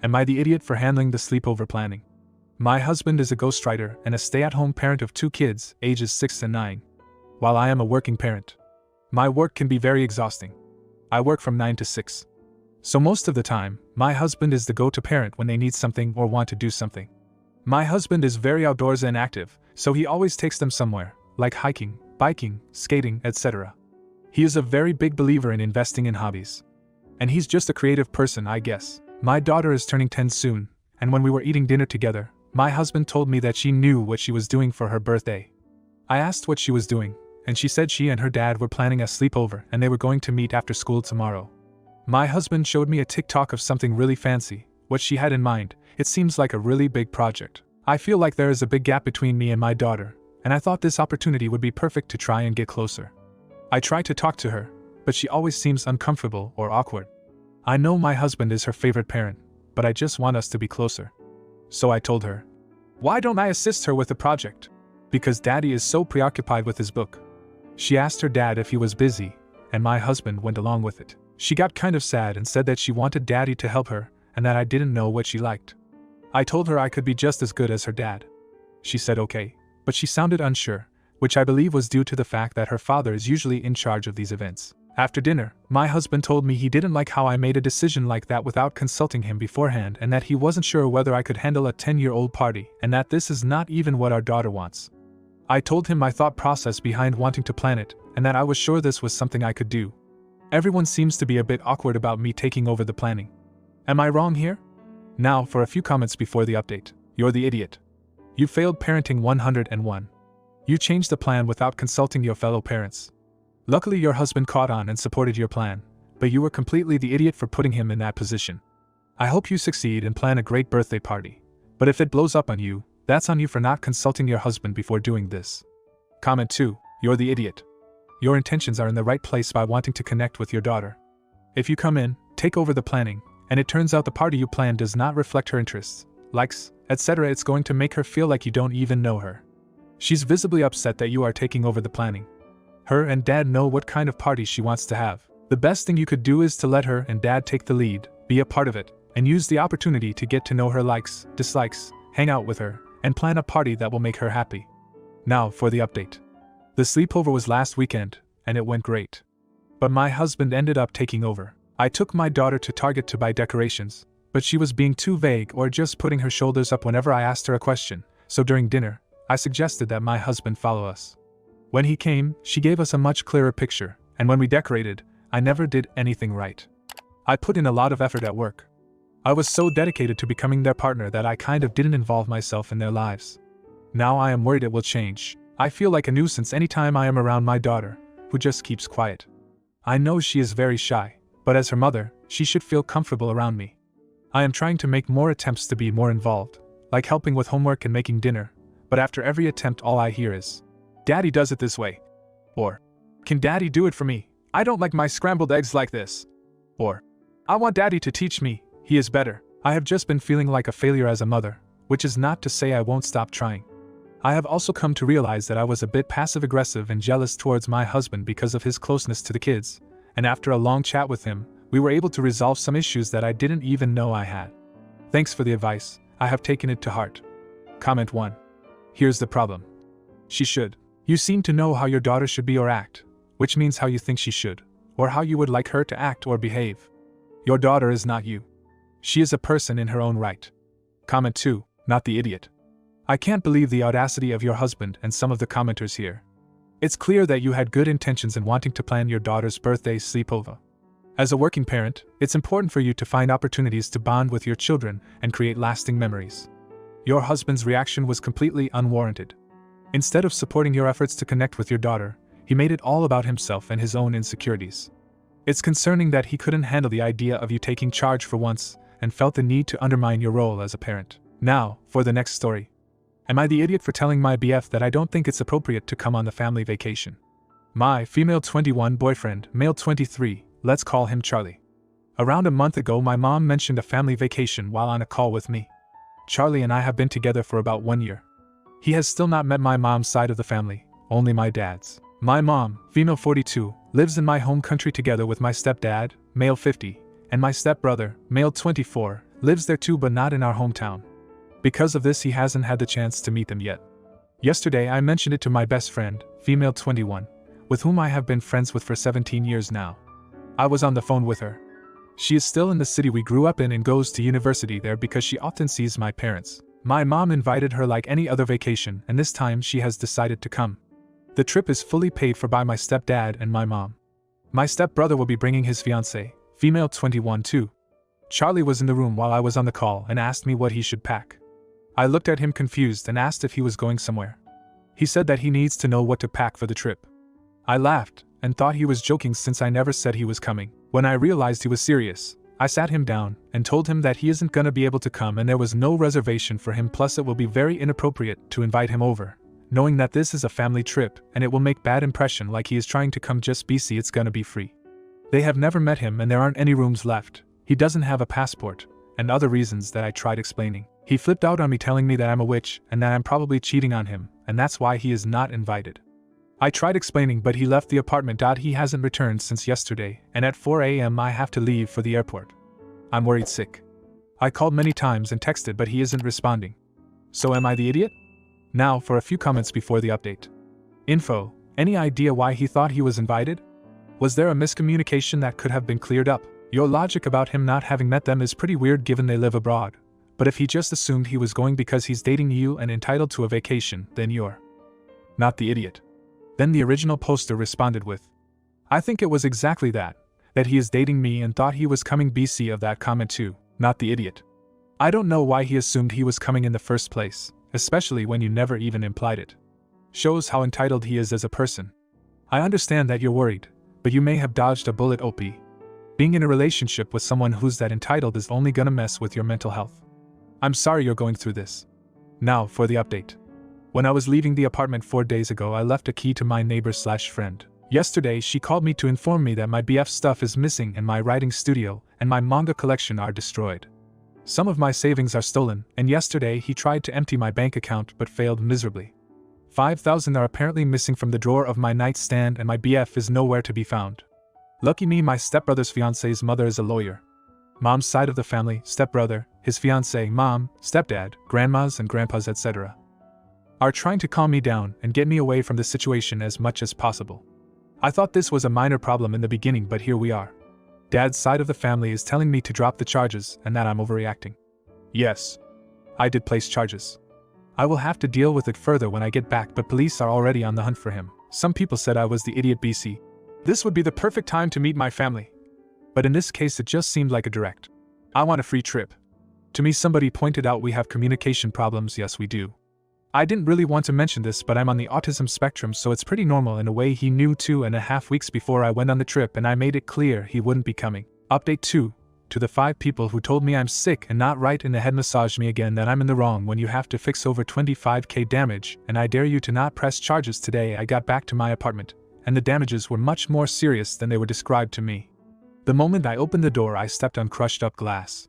Am I the idiot for handling the sleepover planning? My husband is a ghostwriter and a stay-at-home parent of 2 kids, ages 6 and 9. While I am a working parent, my work can be very exhausting. I work from 9 to 6. So most of the time, my husband is the go-to parent when they need something or want to do something. My husband is very outdoors and active, so he always takes them somewhere, like hiking, biking, skating, etc. He is a very big believer in investing in hobbies. And he's just a creative person, I guess. My daughter is turning 10 soon, and when we were eating dinner together, my husband told me that she knew what she was doing for her birthday. I asked what she was doing, and she said she and her dad were planning a sleepover and they were going to meet after school tomorrow. My husband showed me a TikTok of something really fancy. What she had in mind, it seems like a really big project. I feel like there is a big gap between me and my daughter, and I thought this opportunity would be perfect to try and get closer. I try to talk to her, but she always seems uncomfortable or awkward. I know my husband is her favorite parent, but I just want us to be closer. So I told her, why don't I assist her with the project? Because daddy is so preoccupied with his book. She asked her dad if he was busy, and my husband went along with it. She got kind of sad and said that she wanted daddy to help her and that I didn't know what she liked. I told her I could be just as good as her dad. She said okay, but she sounded unsure, which I believe was due to the fact that her father is usually in charge of these events. After dinner, my husband told me he didn't like how I made a decision like that without consulting him beforehand and that he wasn't sure whether I could handle a 10-year-old party and that this is not even what our daughter wants. I told him my thought process behind wanting to plan it and that I was sure this was something I could do. Everyone seems to be a bit awkward about me taking over the planning. Am I wrong here? Now for a few comments before the update. You're the idiot. You failed parenting 101. You changed the plan without consulting your fellow parents. Luckily your husband caught on and supported your plan, but you were completely the idiot for putting him in that position. I hope you succeed and plan a great birthday party, but if it blows up on you, that's on you for not consulting your husband before doing this. Comment 2. You're the idiot. Your intentions are in the right place by wanting to connect with your daughter. If you come in, take over the planning, and it turns out the party you planned does not reflect her interests, likes, etc., it's going to make her feel like you don't even know her. She's visibly upset that you are taking over the planning. Her and dad know what kind of party she wants to have. The best thing you could do is to let her and dad take the lead, be a part of it, and use the opportunity to get to know her likes, dislikes, hang out with her, and plan a party that will make her happy. Now for the update. The sleepover was last weekend, and it went great. But my husband ended up taking over. I took my daughter to Target to buy decorations, but she was being too vague or just putting her shoulders up whenever I asked her a question, so during dinner, I suggested that my husband follow us. When he came, she gave us a much clearer picture, and when we decorated, I never did anything right. I put in a lot of effort at work. I was so dedicated to becoming their partner that I kind of didn't involve myself in their lives. Now I am worried it will change. I feel like a nuisance anytime I am around my daughter, who just keeps quiet. I know she is very shy, but as her mother, she should feel comfortable around me. I am trying to make more attempts to be more involved, like helping with homework and making dinner, but after every attempt all I hear is, "Daddy does it this way." Or, "Can Daddy do it for me? I don't like my scrambled eggs like this." Or, "I want Daddy to teach me, he is better." I have just been feeling like a failure as a mother, which is not to say I won't stop trying. I have also come to realize that I was a bit passive-aggressive and jealous towards my husband because of his closeness to the kids, and after a long chat with him, we were able to resolve some issues that I didn't even know I had. Thanks for the advice, I have taken it to heart. Comment 1. Here's the problem. She should. You seem to know how your daughter should be or act, which means how you think she should, or how you would like her to act or behave. Your daughter is not you. She is a person in her own right. Comment 2. Not the idiot. I can't believe the audacity of your husband and some of the commenters here. It's clear that you had good intentions in wanting to plan your daughter's birthday sleepover. As a working parent, it's important for you to find opportunities to bond with your children and create lasting memories. Your husband's reaction was completely unwarranted. Instead of supporting your efforts to connect with your daughter, he made it all about himself and his own insecurities. It's concerning that he couldn't handle the idea of you taking charge for once and felt the need to undermine your role as a parent. Now, for the next story. Am I the idiot for telling my BF that I don't think it's appropriate to come on the family vacation? My female 21 boyfriend, male 23, let's call him Charlie. Around a month ago my mom mentioned a family vacation while on a call with me. Charlie and I have been together for about 1 year. He has still not met my mom's side of the family, only my dad's. My mom, female 42, lives in my home country together with my stepdad, male 50, and my stepbrother, male 24, Lives there too, but not in our hometown. Because of this, he hasn't had the chance to meet them yet. Yesterday I mentioned it to my best friend, female 21, with whom I have been friends with for 17 years now. I was on the phone with her. She is still in the city we grew up in and goes to university there because she often sees my parents. My mom invited her like any other vacation, and this time she has decided to come. The trip is fully paid for by my stepdad and my mom. My stepbrother will be bringing his fiancée, female 21 too. Charlie was in the room while I was on the call and asked me what he should pack. I looked at him confused and asked if he was going somewhere. He said that he needs to know what to pack for the trip. I laughed and thought he was joking since I never said he was coming. When I realized he was serious, I sat him down and told him that he isn't gonna be able to come and there was no reservation for him, plus it will be very inappropriate to invite him over, knowing that this is a family trip and it will make bad impression like he is trying to come just BC. It's gonna be free. They have never met him and there aren't any rooms left. He doesn't have a passport, and other reasons that I tried explaining. He flipped out on me, telling me that I'm a witch and that I'm probably cheating on him, and that's why he is not invited. I tried explaining, but he left the apartment. He hasn't returned since yesterday, and at 4 a.m. I have to leave for the airport. I'm worried sick. I called many times and texted, but he isn't responding. So am I the idiot? Now for a few comments before the update. Info: any idea why he thought he was invited? Was there a miscommunication that could have been cleared up? Your logic about him not having met them is pretty weird given they live abroad. But if he just assumed he was going because he's dating you and entitled to a vacation, then you're not the idiot. Then the original poster responded with, I think it was exactly that he is dating me and thought he was coming. BC of that comment too, not the idiot. I don't know why he assumed he was coming in the first place, especially when you never even implied it. Shows how entitled he is as a person. I understand that you're worried, but you may have dodged a bullet. OP. Being in a relationship with someone who's that entitled is only gonna mess with your mental health. I'm sorry you're going through this. Now for the update. When I was leaving the apartment 4 days ago, I left a key to my neighbor/friend. Yesterday she called me to inform me that my BF stuff is missing and my writing studio and my manga collection are destroyed. Some of my savings are stolen, and yesterday he tried to empty my bank account but failed miserably. 5,000 are apparently missing from the drawer of my nightstand and my BF is nowhere to be found. Lucky me, my stepbrother's fiance's mother is a lawyer. Mom's side of the family, stepbrother, his fiancée, mom, stepdad, grandmas and grandpas etc. are trying to calm me down and get me away from the situation as much as possible. I thought this was a minor problem in the beginning, but here we are. Dad's side of the family is telling me to drop the charges and that I'm overreacting. Yes, I did place charges. I will have to deal with it further when I get back, but police are already on the hunt for him. Some people said I was the idiot. BC. This would be the perfect time to meet my family. But in this case it just seemed like a direct. I want a free trip. To me somebody pointed out we have communication problems. Yes, we do. I didn't really want to mention this, but I'm on the autism spectrum, so it's pretty normal in a way. He knew 2.5 weeks before I went on the trip and I made it clear he wouldn't be coming. Update 2. To the 5 people who told me I'm sick and not right in the head, massage me again that I'm in the wrong when you have to fix over 25k damage, and I dare you to not press charges today. I got back to my apartment, and the damages were much more serious than they were described to me. The moment I opened the door I stepped on crushed up glass.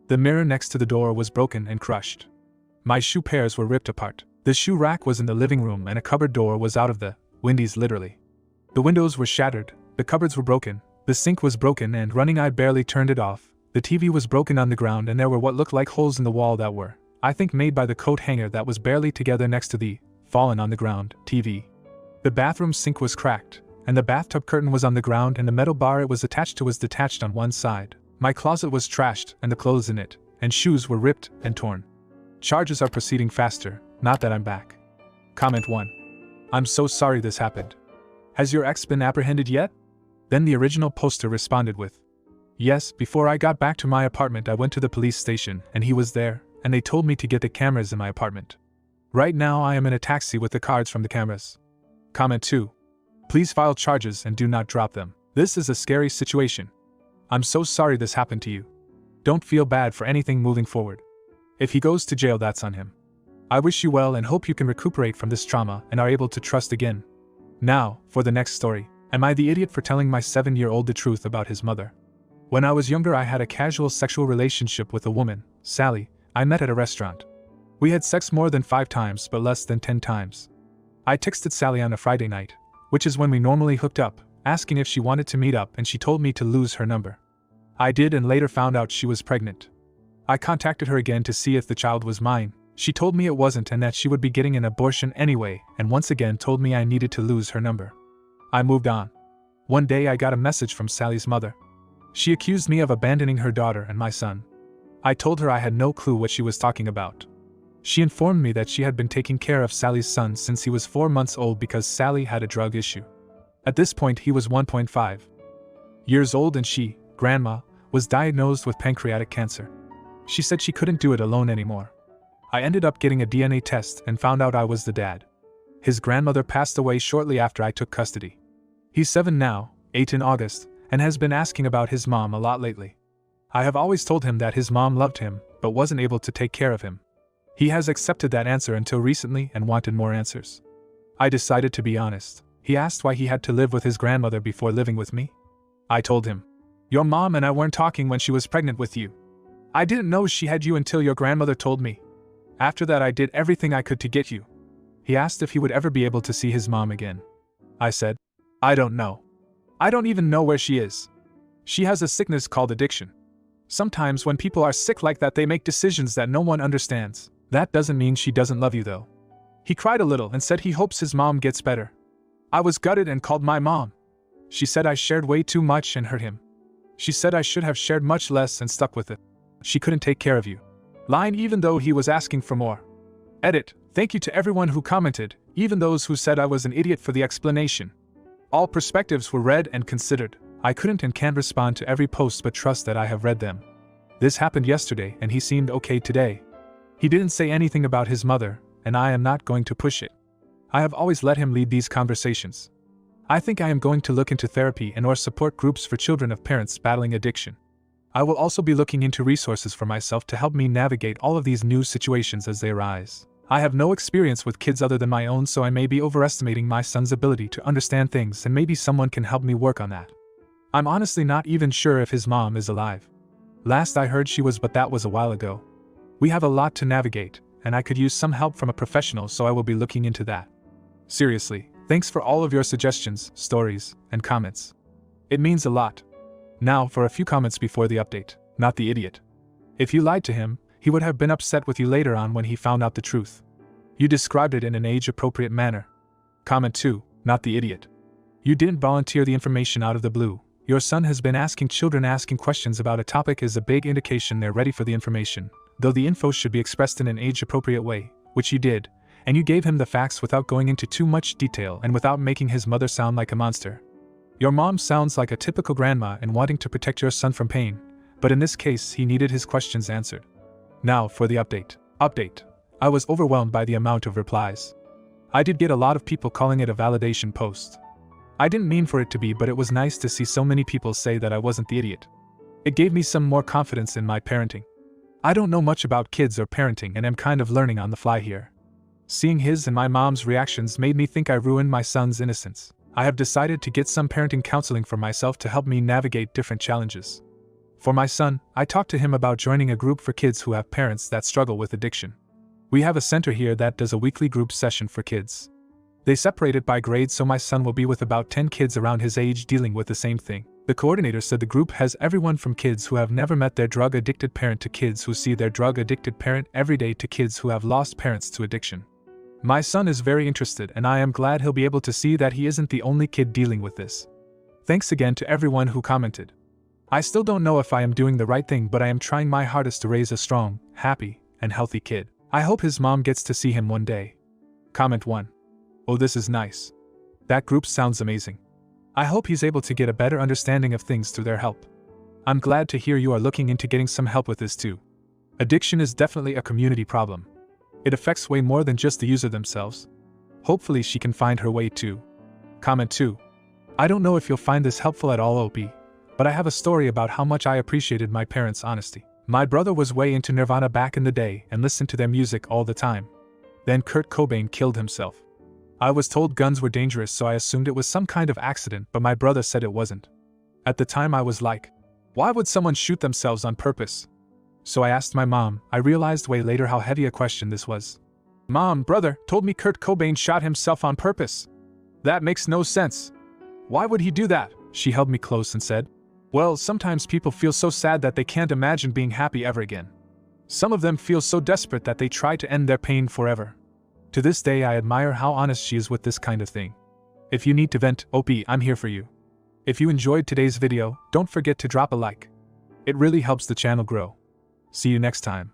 The mirror next to the door was broken and crushed. My shoe pairs were ripped apart. The shoe rack was in the living room and a cupboard door was out of the windies literally. The windows were shattered, the cupboards were broken, the sink was broken and running. I barely turned it off. The TV was broken on the ground and there were what looked like holes in the wall that were, I think, made by the coat hanger that was barely together next to the fallen on the ground TV. The bathroom sink was cracked, and the bathtub curtain was on the ground and the metal bar it was attached to was detached on one side. My closet was trashed and the clothes in it, and shoes were ripped and torn. Charges are proceeding faster, not that I'm back. Comment 1. I'm so sorry this happened. Has your ex been apprehended yet? Then the original poster responded with, yes, before I got back to my apartment I went to the police station and he was there, and they told me to get the cameras in my apartment. Right now I am in a taxi with the cards from the cameras. Comment 2. Please file charges and do not drop them. This is a scary situation. I'm so sorry this happened to you. Don't feel bad for anything moving forward. If he goes to jail, that's on him. I wish you well and hope you can recuperate from this trauma and are able to trust again. Now, for the next story. Am I the idiot for telling my 7-year-old the truth about his mother? When I was younger I had a casual sexual relationship with a woman, Sally, I met at a restaurant. We had sex more than 5 times but less than 10 times. I texted Sally on a Friday night, which is when we normally hooked up, asking if she wanted to meet up, and she told me to lose her number. I did and later found out she was pregnant. I contacted her again to see if the child was mine. She told me it wasn't and that she would be getting an abortion anyway, and once again told me I needed to lose her number. I moved on. One day I got a message from Sally's mother. She accused me of abandoning her daughter and my son. I told her I had no clue what she was talking about. She informed me that she had been taking care of Sally's son since he was 4 months old because Sally had a drug issue. At this point he was 1.5 years old and she, Grandma, was diagnosed with pancreatic cancer. She said she couldn't do it alone anymore. I ended up getting a DNA test and found out I was the dad. His grandmother passed away shortly after I took custody. He's 7 now, 8 in August, and has been asking about his mom a lot lately. I have always told him that his mom loved him, but wasn't able to take care of him. He has accepted that answer until recently and wanted more answers. I decided to be honest. He asked why he had to live with his grandmother before living with me. I told him, "Your mom and I weren't talking when she was pregnant with you. I didn't know she had you until your grandmother told me. After that I did everything I could to get you." He asked if he would ever be able to see his mom again. I said, "I don't know. I don't even know where she is. She has a sickness called addiction. Sometimes when people are sick like that they make decisions that no one understands. That doesn't mean she doesn't love you though." He cried a little and said he hopes his mom gets better. I was gutted and called my mom. She said I shared way too much and hurt him. She said I should have shared much less and stuck with it. She couldn't take care of you. Line even though he was asking for more. Edit. Thank you to everyone who commented, even those who said I was an idiot for the explanation. All perspectives were read and considered. I couldn't and can't respond to every post but trust that I have read them. This happened yesterday and he seemed okay today. He didn't say anything about his mother, and I am not going to push it. I have always let him lead these conversations. I think I am going to look into therapy and/or support groups for children of parents battling addiction. I will also be looking into resources for myself to help me navigate all of these new situations as they arise. I have no experience with kids other than my own, so I may be overestimating my son's ability to understand things, and maybe someone can help me work on that. I'm honestly not even sure if his mom is alive. Last I heard she was, but that was a while ago. We have a lot to navigate, and I could use some help from a professional, so I will be looking into that. Seriously, thanks for all of your suggestions, stories, and comments. It means a lot. Now for a few comments before the update. Not the idiot. If you lied to him, he would have been upset with you later on when he found out the truth. You described it in an age-appropriate manner. Comment 2. Not the idiot. You didn't volunteer the information out of the blue. Your son has been asking children asking questions about a topic is a big indication they're ready for the information, though the info should be expressed in an age-appropriate way, which you did, and you gave him the facts without going into too much detail and without making his mother sound like a monster. Your mom sounds like a typical grandma and wanting to protect your son from pain, but in this case he needed his questions answered. Now for the update. I was overwhelmed by the amount of replies. I did get a lot of people calling it a validation post. I didn't mean for it to be, but it was nice to see so many people say that I wasn't the idiot. It gave me some more confidence in my parenting. I don't know much about kids or parenting and am kind of learning on the fly here. Seeing his and my mom's reactions made me think I ruined my son's innocence. I have decided to get some parenting counseling for myself to help me navigate different challenges. For my son, I talked to him about joining a group for kids who have parents that struggle with addiction. We have a center here that does a weekly group session for kids. They separate it by grades, so my son will be with about 10 kids around his age dealing with the same thing. The coordinator said the group has everyone from kids who have never met their drug-addicted parent to kids who see their drug-addicted parent every day to kids who have lost parents to addiction. My son is very interested, and I am glad he'll be able to see that he isn't the only kid dealing with this. Thanks again to everyone who commented. I still don't know if I am doing the right thing, but I am trying my hardest to raise a strong, happy, and healthy kid. I hope his mom gets to see him one day. Comment 1. Oh, this is nice. That group sounds amazing. I hope he's able to get a better understanding of things through their help. I'm glad to hear you are looking into getting some help with this too. Addiction is definitely a community problem. It affects way more than just the user themselves. Hopefully she can find her way too. Comment 2. I don't know if you'll find this helpful at all, OP, but I have a story about how much I appreciated my parents' honesty. My brother was way into Nirvana back in the day and listened to their music all the time. Then Kurt Cobain killed himself. I was told guns were dangerous, so I assumed it was some kind of accident, but my brother said it wasn't. At the time I was like, why would someone shoot themselves on purpose? So I asked my mom. I realized way later how heavy a question this was. Mom, brother told me Kurt Cobain shot himself on purpose. That makes no sense. Why would he do that? She held me close and said, well, sometimes people feel so sad that they can't imagine being happy ever again. Some of them feel so desperate that they try to end their pain forever. To this day, I admire how honest she is with this kind of thing. If you need to vent, OP, I'm here for you. If you enjoyed today's video, don't forget to drop a like. It really helps the channel grow. See you next time.